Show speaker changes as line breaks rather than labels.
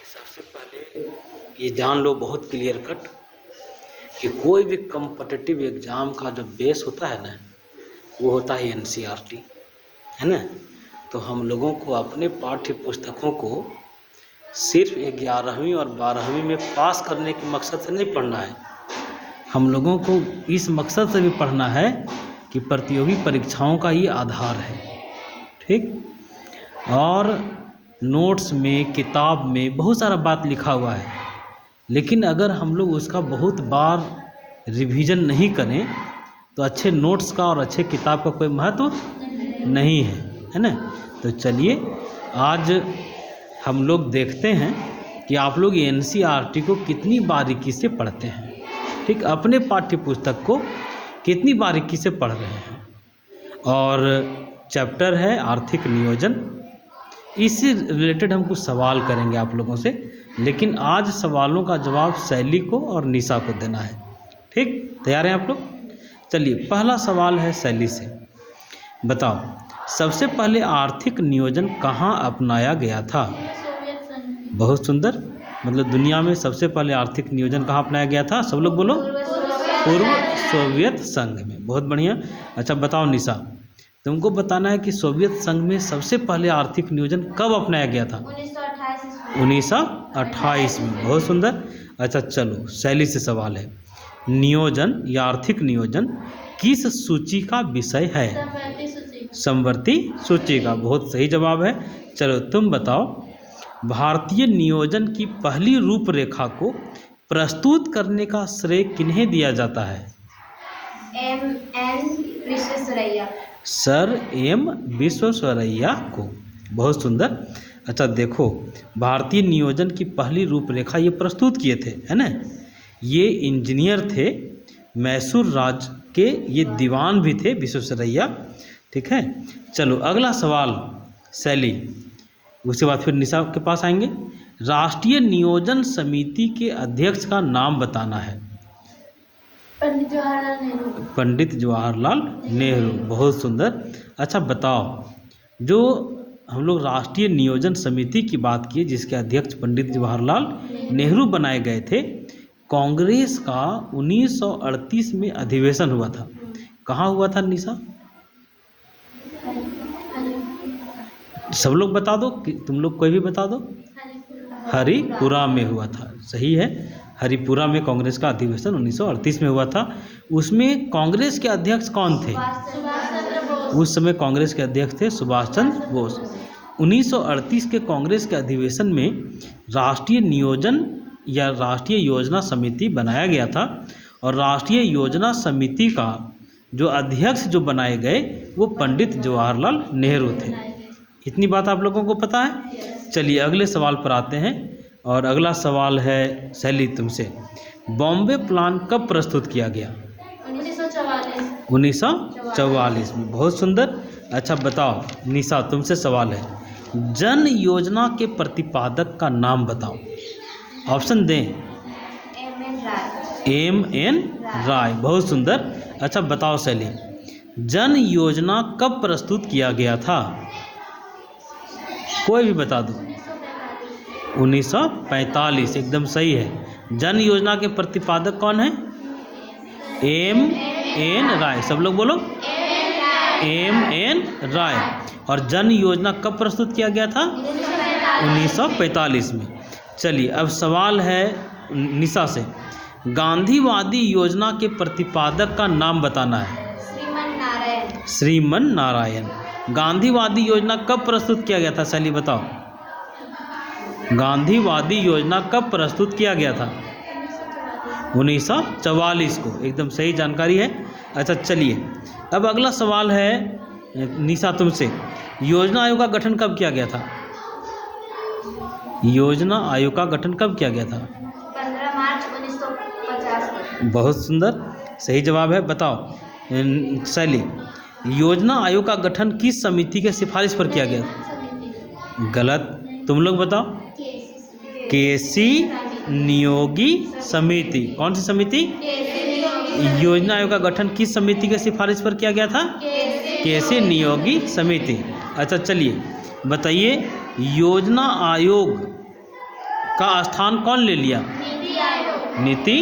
सबसे पहले ये जान लो बहुत क्लियर कट कि कोई भी कम्पिटिटिव एग्ज़ाम का जो बेस होता है ना, वो होता है एनसीईआरटी, है ना। तो हम लोगों को अपने पाठ्य पुस्तकों को सिर्फ 11वीं और 12वीं में पास करने के मकसद से नहीं पढ़ना है, हम लोगों को इस मकसद से भी पढ़ना है कि प्रतियोगी परीक्षाओं का ये आधार है, ठीक। और नोट्स में, किताब में बहुत सारा बात लिखा हुआ है, लेकिन अगर हम लोग उसका बहुत बार रिवीजन नहीं करें तो अच्छे नोट्स का और अच्छे किताब का कोई महत्व नहीं है, है ना। तो चलिए आज हम लोग देखते हैं कि आप लोग एनसीईआरटी को कितनी बारीकी से पढ़ते हैं, ठीक। अपने पाठ्य पुस्तक को कितनी बारीकी से पढ़ रहे हैं। और चैप्टर है आर्थिक नियोजन, इससे रिलेटेड हम कुछ सवाल करेंगे आप लोगों से, लेकिन आज सवालों का जवाब शैली को और निशा को देना है, ठीक। तैयार हैं आप लोग? चलिए पहला सवाल है शैली से, बताओ सबसे पहले आर्थिक नियोजन कहाँ अपनाया गया था? बहुत सुंदर, मतलब दुनिया में सबसे पहले आर्थिक नियोजन कहाँ अपनाया गया था? सब लोग बोलो। पूर्व सोवियत संघ में। बहुत बढ़िया। अच्छा बताओ निशा, तुमको बताना है कि सोवियत संघ में सबसे पहले आर्थिक नियोजन कब अपनाया गया था? 1928 में। बहुत सुंदर। अच्छा चलो शैली से सवाल है, नियोजन या आर्थिक नियोजन किस सूची का विषय है? समवर्ती सूची का। बहुत सही जवाब है। चलो तुम बताओ, भारतीय नियोजन की पहली रूपरेखा को प्रस्तुत करने का श्रेय किन्हें दिया जाता है?
M N. Visvesvaraya.
Sir M Visvesvaraya को। बहुत सुंदर। अच्छा देखो, भारतीय नियोजन की पहली रूपरेखा ये प्रस्तुत किए थे, है ना। ये इंजीनियर थे, मैसूर राज्य के ये दीवान भी थे विश्वेश्वरैया, ठीक है। चलो अगला सवाल शैली, उसके बाद फिर निशा के पास आएंगे। राष्ट्रीय नियोजन समिति के अध्यक्ष का नाम बताना है।
पंडित जवाहरलाल नेहरू।
पंडित जवाहरलाल नेहरू। बहुत सुंदर। अच्छा बताओ, जो हम लोग राष्ट्रीय नियोजन समिति की बात की जिसके अध्यक्ष पंडित जवाहरलाल नेहरू बनाए गए थे, कांग्रेस का 1938 में अधिवेशन हुआ था, कहाँ हुआ था निशा? सब लोग बता दो, तुम लोग कोई भी बता दो। हरिपुरा में हुआ था। सही है, हरिपुरा में कांग्रेस का अधिवेशन 1938 में हुआ था। उसमें कांग्रेस के अध्यक्ष कौन थे? उस समय कांग्रेस के अध्यक्ष थे सुभाष चंद्र बोस। 1938 के कांग्रेस के अधिवेशन में राष्ट्रीय नियोजन या राष्ट्रीय योजना समिति बनाया गया था, और राष्ट्रीय योजना समिति का जो अध्यक्ष जो बनाए गए वो पंडित जवाहरलाल नेहरू थे। इतनी बात आप लोगों को पता है। चलिए अगले सवाल पर आते हैं, और अगला सवाल है शैली तुमसे, बॉम्बे प्लान कब प्रस्तुत किया गया? 1944 में। बहुत सुंदर। अच्छा बताओ निशा, तुमसे सवाल है, जन योजना के प्रतिपादक का नाम बताओ। ऑप्शन दें? एम.एन. राय। बहुत सुंदर। अच्छा बताओ शैली, जन योजना कब प्रस्तुत किया गया था? कोई भी बता दो। 1945। एकदम सही है। जन योजना के प्रतिपादक कौन है? एम.एन. राय। सब लोग बोलो। एम.एन. राय। और जन योजना कब प्रस्तुत किया गया था? 1945 में। चलिए अब सवाल है निशा से, गांधीवादी योजना के प्रतिपादक का नाम बताना है। श्रीमन नारायण। गांधीवादी योजना कब प्रस्तुत किया गया था शैली बताओ? गांधीवादी योजना कब प्रस्तुत किया गया था? 1944 को। एकदम सही जानकारी है। अच्छा चलिए अब अगला सवाल है निशा तुमसे, योजना आयोग का गठन कब किया गया था? योजना आयोग का गठन कब किया गया था?
15 मार्च 1950।
बहुत सुंदर, सही जवाब है। बताओ शैली, योजना आयोग का गठन किस समिति के सिफारिश पर किया गया? गलत। तुम लोग बताओ। केसी नियोगी समिति। कौन सी समिति? योजना आयोग का गठन किस समिति के सिफारिश पर किया गया था? केसी नियोगी समिति। अच्छा चलिए बताइए, योजना आयोग का स्थान कौन ले लिया?
नीति आयोग।
नीति